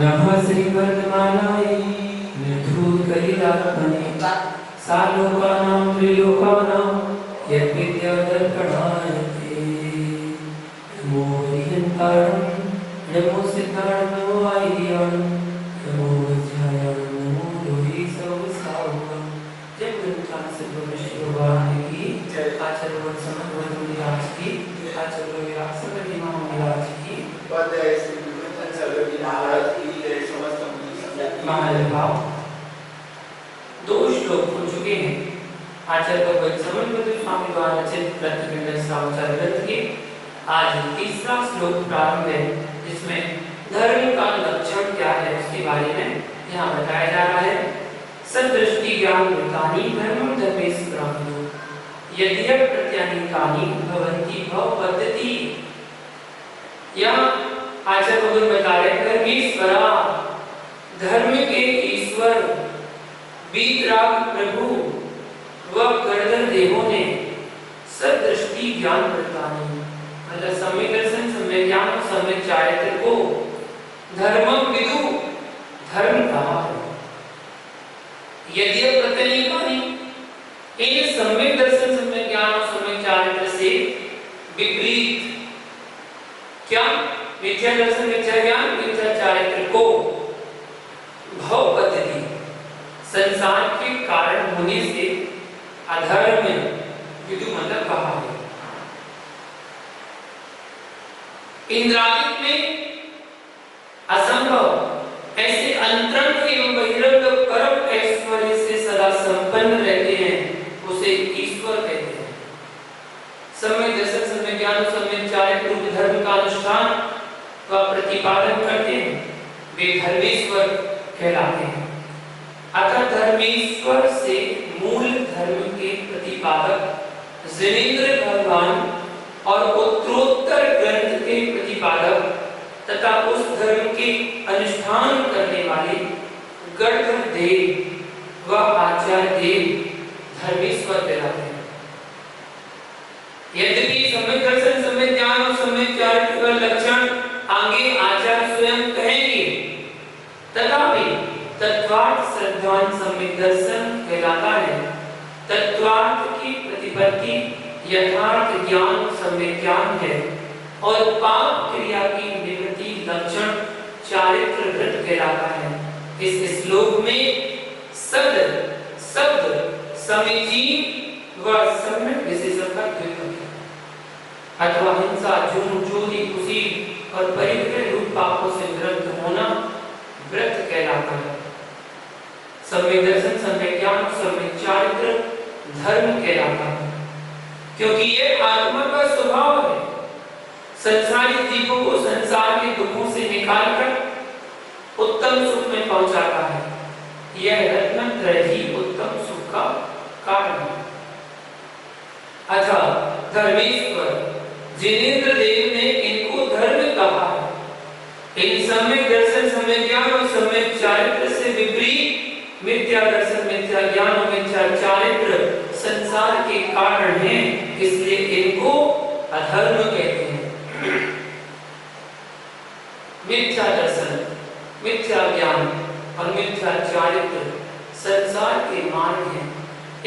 नमः श्री वर्धमानाय निर्धूतकलितात्मने सालोकानां त्रिलोकानां यद्विद्यादर्पणाय ते नमो हरिहन्तारं नमो सिद्धारं नमो आयर्याणं नमो वज्रायाणं नमो लोहितसहस्रावकं। जय गुरुचान सिद्धोषी भगवान की जय। आचार्य वन समन्वय विराज की आचार्य विराज सकल इमाम विराज की पद श्री विमोचन सरस्वती महाराज की जय। समस्त महानुभाव दो श्लोक हो चुके हैं आचार्य भगवत समन्वय स्वामी द्वारा रचित प्रतिखंड सावचार ग्रंथ के। आज तीसरा श्लोक प्रारंभ है जिसमें धर्म का लक्षण क्या है उसके बारे में यहाँ बताया जा रहा है। सदृष्टि ज्ञान वृतानि धर्मं धर्मेस्परामो यद्यप प्रत्यानीतानि भवन्ति भव पद्धति। या आचार्य भगवत बता रहे धर्मेश्वरा धर्म के ईश्वर वीतराग प्रभु व गणधर देवों ने सदृष्टि ज्ञान वृतानि मतलब सम्यक दर्शन सम्यक ज्ञान और सम्यक चारित्र को धर्मं विदु धर्म कहा है। यद्यप प्रत्यनीकानि इन सम्यक दर्शन सम्यक ज्ञान और सम्यक चारित्र से विपरीत क्या मिथ्या दर्शन मिथ्या ज्ञान मिथ्या चारित्र को भव पद्धति संसार के कारण होने से अधर्म विदु मतलब कहा है। इंद्रादिक में असंभव ऐसे अंतरंग एवं बहिरंग कर्म ऐश्वर्य से सदा संपन्न रहते हैं उसे ईश्वर कहते हैं। सम्यक दर्शन सम्यक ज्ञान सम्यक चारित्र रूप धर्म का अनुष्ठान व प्रतिपादन करते हैं वे धर्मेश्वर कहलाते हैं। अतः धर्मेश्वर से मूल धर्म के प्रतिपादक जिनेंद्र भगवान और उत्तरोत्तर ग्रंथ के प्रतिपादक तथा उस धर्म के अनुष्ठान करने वाले गणधर देव व आचार्य देव धर्मेश्वर कहलाते हैं। यद्यपि सम्यक दर्शन सम्यक ज्ञान और सम्यक चारित्र का लक्षण आगे आचार्य स्वयं कहेंगे तथापि तत्वार्थ श्रद्धावान सम्यक दर्शन कहलाता है। तत्वार्थ की प्रतिपत्ति यथार्थ ज्ञान सम्यक ज्ञान है और पाप क्रिया की निवृत्ति लक्षण चारित्र व्रत कहलाता है। इस श्लोक में शब्द समीचीन व सम्यक विशेषण का द्योतक है अथवा हिंसा झूठ चोरी कुशील और परिग्रह रूप पापों से विरक्त होना व्रत कहलाता है। सम्यक दर्शन सम्यक ज्ञान सम्यक चारित्र धर्म कहलाता है क्योंकि ये आत्मा का स्वभाव है। संसारी जीवों को संसार के दुखों से निकालकर उत्तम सुख में पहुंचाता है। यह रत्नत्रय ही उत्तम सुख का कारण है। अतः धर्मेश्वर जिनेंद्र देव ने इनको धर्म कहा है। इन सम्यक दर्शन सम्यक ज्ञान और सम्यक चारित्र से विपरीत मिथ्या दर्शन मिथ्या ज्ञान और मिथ्या चारित्र संसार के कारण हैं इसलिए इनको अधर्म कहते हैं। मिथ्या दर्शन मिथ्या ज्ञान और मिथ्या चारित्र संसार के मार्ग हैं।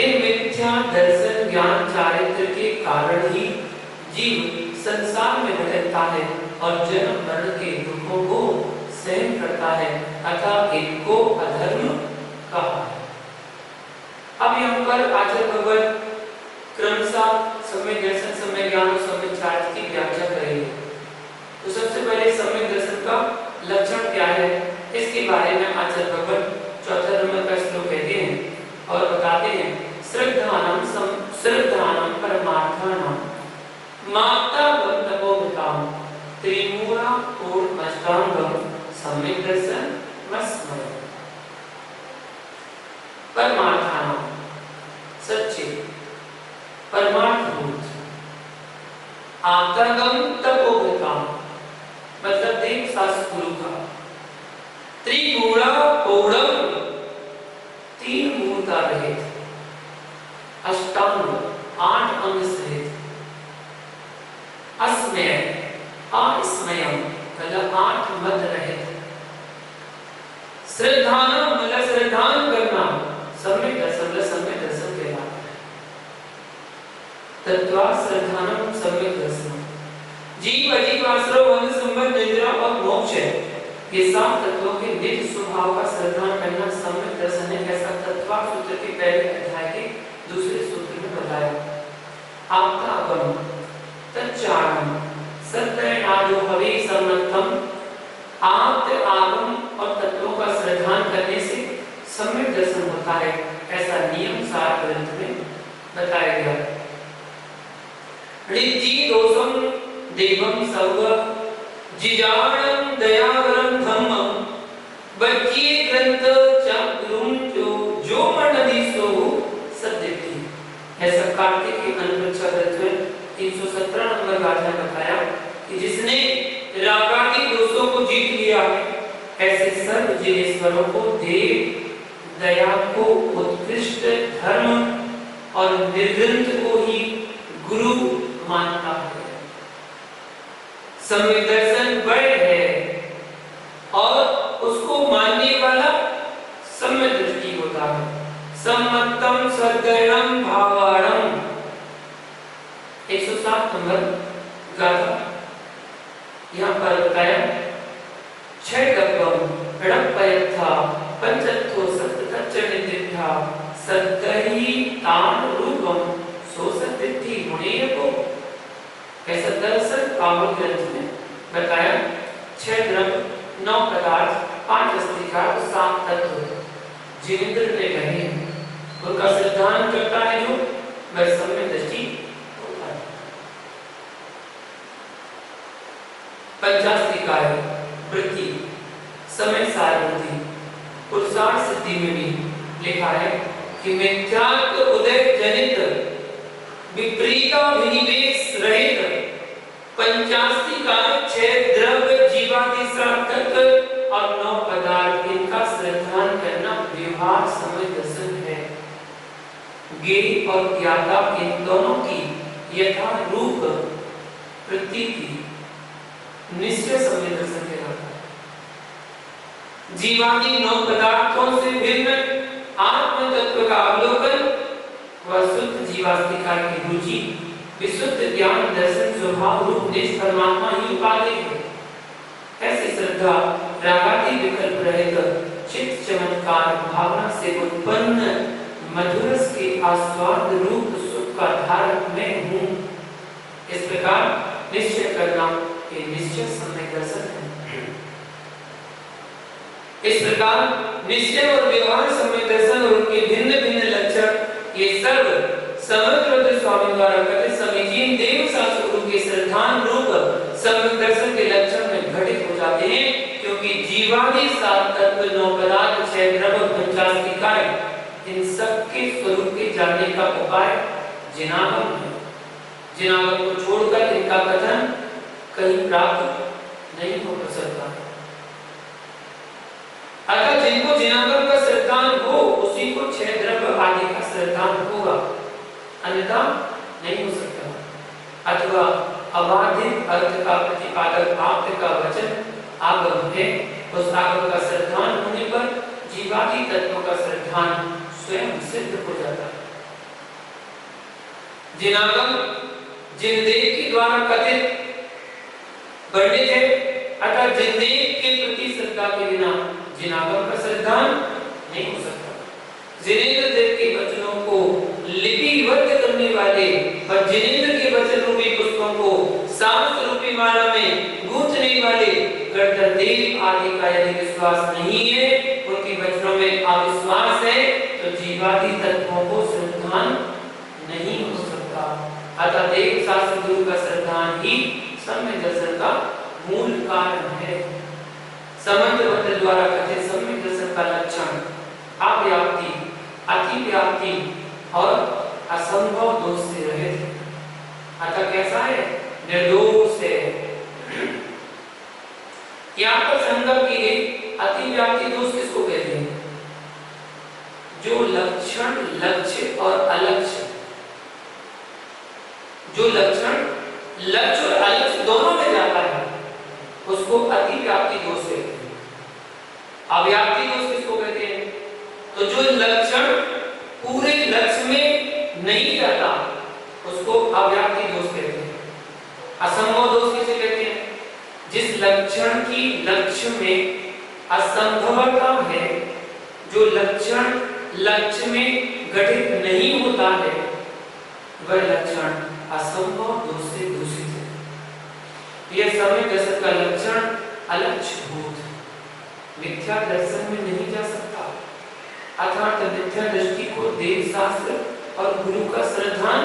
इन मिथ्या दर्शन ज्ञान चारित्र के कारण ही जीव संसार में भटकता है और जन्म मरण के दुखों को सहन करता है अतः इनको अधर्म कहा है। अब यहाँ पर आचार्य भगवत क्रमशः सम्यक दर्शन सम्यक ज्ञान और सम्यक चारित्र की व्याख्या करेंगे। तो सबसे पहले सम्यक दर्शन का लक्षण क्या है इसके बारे में आचार्य भगवत चौथा नंबर का श्लोक कहते हैं और बताते हैं श्रद्धानां परमार्थानां माता तपोभितां त्रिमूला पूर्णमष्टांगं सम्यक दर्शन मस्मय। परमार्थानां सच्चे परमार्थभूत आत्मगम तपोभितां मतलब देव शास्त्र गुरु का त्रिमूला पूर्णम तीन मूलता रहित अष्टांग आठ अंग सहित अस्मय अस्मयम मतलब आठ मद रहित श्रद्धानम मतलब श्रद्धान करना, सम्यक दर्शन कहलाता है। तत्वा श्रद्धानम सम्यक दर्शन। जीव अजीव आश्रय वन संबंध निद्रा और मोक्ष है, ये सात तत्वों के नित्य स्वभाव का श्रद्धान करना सम्यक दर्शन है। ऐसा तत्वा सूत्र के पहले अध्याय के दूसरे सूत्र में बताया। आप्तागम तच्चारणम सत्यनादो हवे सम्मतम। आप्त आगम और तत्वों का श्रद्धान करने से सम्यक दर्शन होता है, ऐसा नियम सार ग्रंथ में बताया गया। ऋद्धि दोषम देवम सर्व जिजाणं दयावरं धम्मं बच्चे ग्रंथ चक्रुम जो मणदिसो सद्यति। ऐसा कार्तिक के अनुपक्षा ग्रंथ में 317 नंबर गाथा बताया कि जिसने रागादि दोषों को जीत लिया है, ऐसे सर्व जिनेश्वरों को देव दया को उत्कृष्ट धर्म और निर्ग्रंथ को ही गुरु मानता है। सम्यक दर्शन बड़ है और उसको मानने वाला सम्यक दृष्टि होता है। सम्मतम सद्गणम भावाणम 107 नंबर गाथा यहाँ पर बताया। छयगपम रणपयथा पंचत्थो सत्तच्च निदिष्ठा सद्गहि तान रूपम सोसतिथि गुणेयको। ऐसा दरअसल काव्य ग्रंथ में बताया। 6 द्रव्य 9 पदार्थ 5 अस्थिका 7 तत्व जिनेंद्र ने कहे, उनका सिद्धांत करता है जो वह सम्यक दृष्टि होता है। पंचास्तिका है वृत्ति समय सारवृत्ति पुरुषार्थ सिद्धि में भी लिखा है कि मिथ्यात्व उदय जनित विपरीताभिनिवेश रहित पंचास्तिका 6 द्रव्य जीवादि 7 तत्व और 9 पदार्थ, इनका श्रद्धान करना व्यवहार समय दर्शन है। ज्ञेय और ज्ञाता इन दोनों की यथा रूप प्रतीति निश्चय समय दर्शन कहलाता है। जीवादि 9 पदार्थों से भिन्न आत्म तत्व का अवलोकन व शुद्ध जीवास्तिका की रुचि विशुद्ध ज्ञान दर्शन स्वभाव रूप निज परमात्मा ही उपाधि है। ऐसी श्रद्धा रागादि विकल्प रहित चित्त चमत्कार भावना से उत्पन्न मधुरस के आस्वाद रूप सुख का धारक मैं हूँ, इस प्रकार निश्चय करना ये निश्चय सम्यक दर्शन है। इस प्रकार निश्चय और व्यवहार सम्यक दर्शन और उनके भिन्न भिन्न लक्षण ये सर्व समग्र स्वामी द्वारा कथित समीचीन देव शास्त्रों के श्रद्धान रूप सम्यक दर्शन के लक्षण में घटित हो जाते हैं, क्योंकि जीवादि 7 तत्व 9 पदार्थ 6 द्रव्य पंचास्तिकाएं इन सब के स्वरूप के जानने का उपाय जिनागम है। जिनागम को छोड़कर इनका कथन कहीं प्राप्त नहीं हो सकता। अगर जिनको जिनागम का श्रद्धान हो उसी को 6 द्रव्य आदि का श्रद्धान होगा, अन्यथा नहीं हो सकता। अथवा अबाधित अर्थ का प्रतिपादक आप्त का वचन आगम है, उस आगम का श्रद्धान होने पर जीवादि तत्वों का श्रद्धान स्वयं सिद्ध हो जाता है। जिनागम जिनदेव के द्वारा कथित वर्णित है, अतः जिनदेव के प्रति श्रद्धा के बिना जिनागम का श्रद्धान नहीं हो सकता। जिनेंद्र देव के वचनों को लिपिबद्ध करने वाले और जिनेंद्र के वचन रूपी पुस्तकों को शास्त्र रूपी माला में गूंथने वाले गणधर देव आदि का यदि विश्वास नहीं है, उनके वचनों में अविश्वास है, तो जीवादि तत्वों को श्रद्धान नहीं हो सकता। अतः देव शास्त्र गुरु का श्रद्धान ही सम्यक दर्शन का मूल कारण है। समन्वय द्वारा कथित सम्यक दर्शन का लक्षण अव्याप्ति, अतिव्याप्ति और असंभव दोष से रहित है। अतः कैसा है? निर्दोष है। यहाँ पर संगम की गई अतिव्याप्ति दोष किसको कहते हैं? जो लक्षण लक्ष्य और अलक्ष्य, जो लक्षण लक्ष्य और अलक्ष्य दोनों में जाता है, उसको अतिव्याप्ति दोष कहते हैं। अव्याप्ति दोष किसको कहते हैं? तो जो लक्षण पूरे लक्ष्य में नहीं जाता उसको अव्याप्ति दोष कहते हैं। असंभव दोष किसे कहते हैं? जिस लक्षण की लक्ष्य में असंभवता है, जो लक्षण लक्ष्य में घटित नहीं होता है, वह लक्षण असंभव दोष से दूषित है। यह समय दर्शन का लक्षण अलक्ष्यभूत मिथ्या दर्शन में नहीं जा सकता, अर्थात मिथ्या दृष्टि को देव शास्त्र और गुरु का श्रद्धान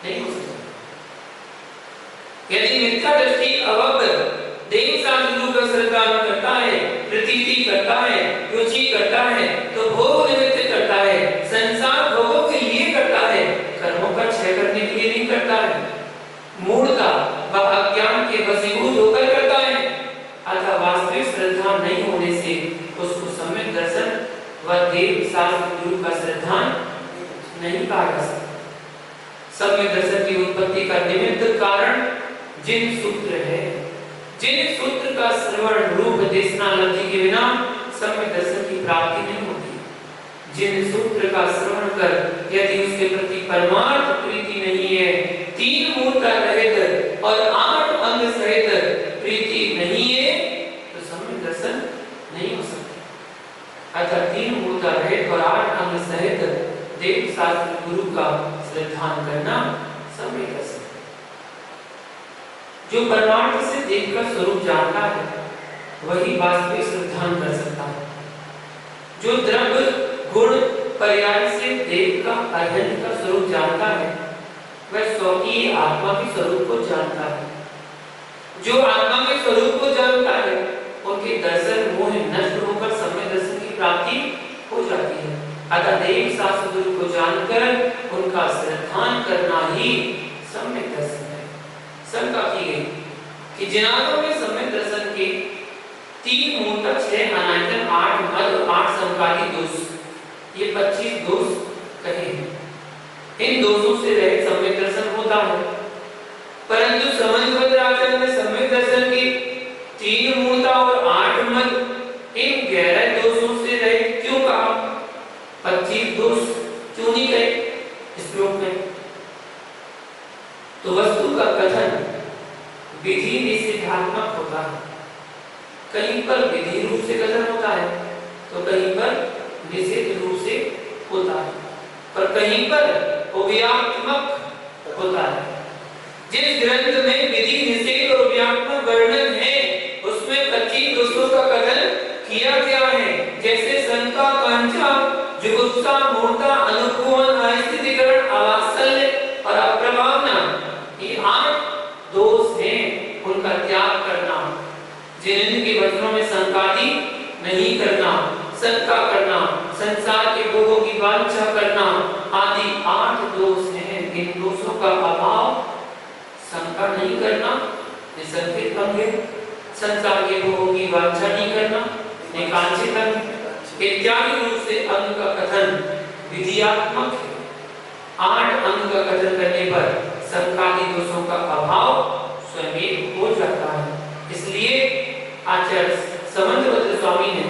नहीं हो सकता। यदि मिथ्या दृष्टि अवगत देव शास्त्र गुरु का श्रद्धान करता है, प्रतीति करता है, रुचि करता है, तो भोग निमित्त करता है, संसार भोगों के लिए करता है, कर्मों का क्षय करने के लिए नहीं करता है। मूढ़ता व अज्ञान के वशीभूत होकर करता है, अतः वास्तविक श्रद्धा नहीं होने से उसको सम्यक दर्शन व देव शास्त्र गुरु का श्रद्धान नहीं कहा जा सकता। सम्यक दर्शन की उत्पत्ति का निमित्त कारण जिन सूत्र है, जिन सूत्र का श्रवण रूप देशना लब्धि के बिना सम्यक दर्शन की प्राप्ति नहीं होती। जिन सूत्र का श्रवण कर यदि उसके प्रति परमार्थ प्रीति नहीं है, तीन मूर्ता रहित और 8 अंग सहित प्रीति नहीं है, तो सम्यक दर्शन नहीं हो सकता। अतः 3 मूर्ता रहित और 8 अंग सहित देव शास्त्र गुरु का श्रद्धान करना सम्यक दर्शन। जो परमार्थ से देव का स्वरूप जानता है वही वास्तविक श्रद्धान कर सकता है। जो द्रव्य गुण पर्याय से देव का अध्ययन का स्वरूप जानता है वह स्वकीय आत्मा के स्वरूप को जानता है। जो आत्मा के स्वरूप को जानता है उनके दर्शन मोह नष्ट होकर सम्यक दर्शन की प्राप्ति हो जाती है। अतः देव शास्त्र गुरु को जानकर उनका श्रद्धान करना ही सम्यक दर्शन है। शंका की गई कि जिनादों में सम्यक दर्शन के 3 मूर्ता, 6 अनायतन, 8 मद और 8 समकाली दोष, ये 25 दोष कहे हैं। इन दोषों से रहित सम्यक दर्शन होता है, परंतु समन्वय आचरण में सम्यक दर्शन के 3 मूर्ता और 8 मद इन गहरे दोषों से रहित क्यों कहा? 25 दोष क्यों नहीं कहे इस श्लोक में? तो वस्तु का कथन विधि निषेधात्मक होता है। कहीं पर विधि रूप से कथन होता है तो कहीं पर निषेध रूप से होता है, पर कहीं पर उभयात्मक होता है। जिस ग्रंथ में विधि निषेध और उभयात्मक वर्णन है उसमें 25 दोषों का कथन किया गया है, जैसे शंका, कांचा, जुगुप्सा, मूर्ता, अनुकूलन, अस्थितिकरण, अवात्सल्य और अप्रभावना, ये 8 दोष हैं। उनका त्याग करना, जिनके वचनों में शंकादि नहीं करना, शंका करना, संसार के भोगों की वांछा करना आदि 8 दोष हैं। इन दोषों का अभाव, शंका नहीं करना निसंकित अंग है, संसार के भोगों की वांछा नहीं करना निकांक्षित अंग इत्यादि रूप से अंग का कथन विधियात्मक है। 8 अंग का कथन करने पर शंकादि दोषों का अभाव स्वयं हो जाता है। इसलिए आचार्य समन्वय स्वामी ने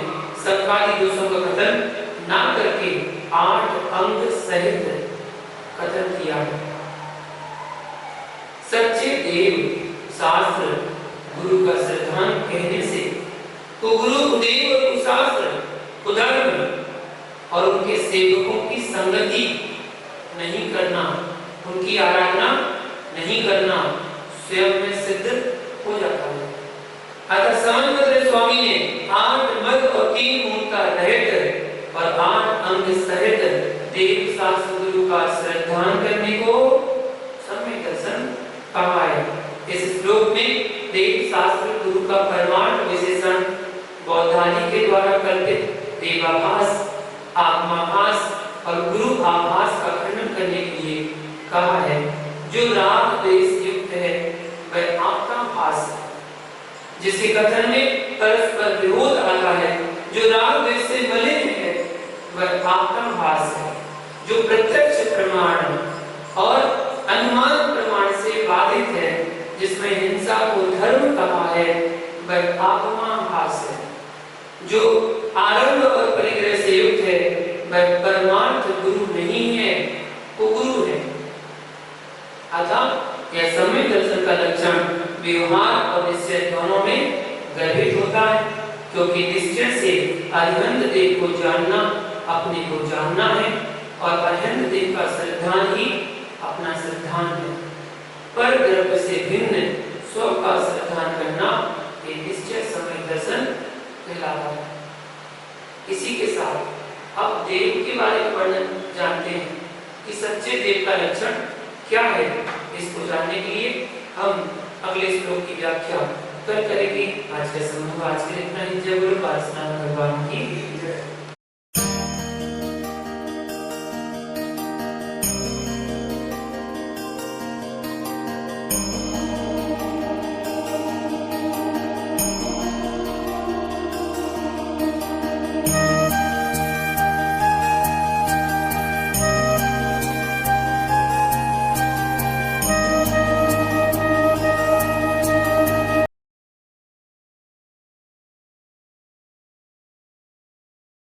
शंकादि दोषों का कथन ना करके 8 अंग सहित कथन किया है। सच्चे देव शास्त्र गुरु का श्रद्धान कहने से तो गुरु कुदेव और कुशास्त्र कुधर्म और उनके सेवकों की संगति नहीं करना, उनकी आराधना नहीं करना स्वयं में सिद्ध हो जाता है। अतः समन्वय स्वामी ने 8 मद और 3 मूर्ता रहित और 8 अंग सहित देव शास्त्र गुरु का श्रद्धान करने को सम्यक दर्शन कहा है। इस श्लोक में देव शास्त्र गुरु का परमार्थ विशेषण बौद्धादि के द्वारा कल्पित देवाभास, आत्माभास और गुरु आभास का खंडन करने के लिए कहा है। जो राग द्वेष युक्त है वह आपका भास है, जिसके कथन में परस्पर विरोध आता है। जो राग द्वेष से मलिन है वह आपका भास है। जो प्रत्यक्ष प्रमाण और अनुमान प्रमाण से बाधित है, जिसमें हिंसा को धर्म कहा है, वह आत्मा भास है। जो आरंभ और परिग्रह से युक्त है वह परमार्थ गुरु नहीं है, वो गुरु है। अतः यह सम्यक दर्शन का लक्षण व्यवहार और निश्चय दोनों में गर्भित होता है, क्योंकि निश्चय से अरिहंत देव को जानना अपने को जानना है और अरिहंत देव का श्रद्धान ही अपना श्रद्धान है। पर द्रव्य से भिन्न स्व का श्रद्धान करना ये निश्चय सम्यक दर्शन कहलाता है। इसी के साथ अब देव के बारे में वर्णन जानते हैं कि सच्चे देव का लक्षण क्या है। इसको जानने के लिए हम अगले श्लोक की व्याख्या करेंगे। आज का समूह आज के लिए इतना ही। जय गुरु पार्षद भगवान की जय।